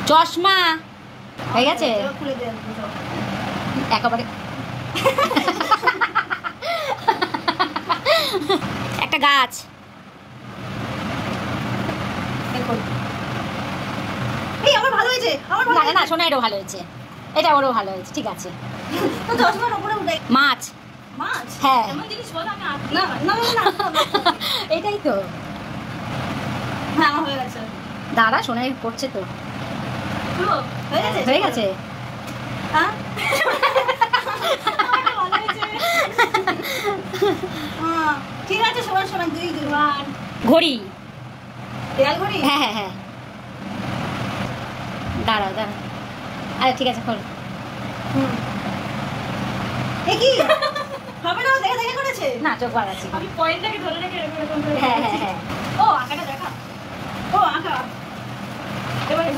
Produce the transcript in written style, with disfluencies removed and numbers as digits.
চশমা হয়ে গেছে একেবারে। একটা গাছ, আমার ভালো হয়েছে, আমার ভালো না শোনা, এটাও ভালো হয়েছে, এটা ওরও ভালো হয়েছে, ঠিক আছে। তো চশমার উপরে উঠে মাছ, মাছ, হ্যাঁ এমন জিনিস বল আমি না না না এটাই তো। হ্যাঁ আমার হয়ে গেছে। দাঁড়া, সোনাই করছে তো, হয়ে গেছে হয়ে গেছে। হ্যাঁ ভালো হয়েছে। ঠিক আছে, সমান সমান 2 2 1। ঘড়ি, দেয়াল ঘড়ি। হ্যাঁ হ্যাঁ হ্যাঁ, দাঁড়াও দাঁড়াও, আরে ঠিক আছে খোল। এ কি হবে না, দেখে দেখে করেছে না চোখ বাড়াচ্ছি, আমি পয়েন্টটাকে ধরে রেখে এরকম করে। হ্যাঁ হ্যাঁ হ্যাঁ। ও আঁকাটা দেখা, ও আঁকা এবারে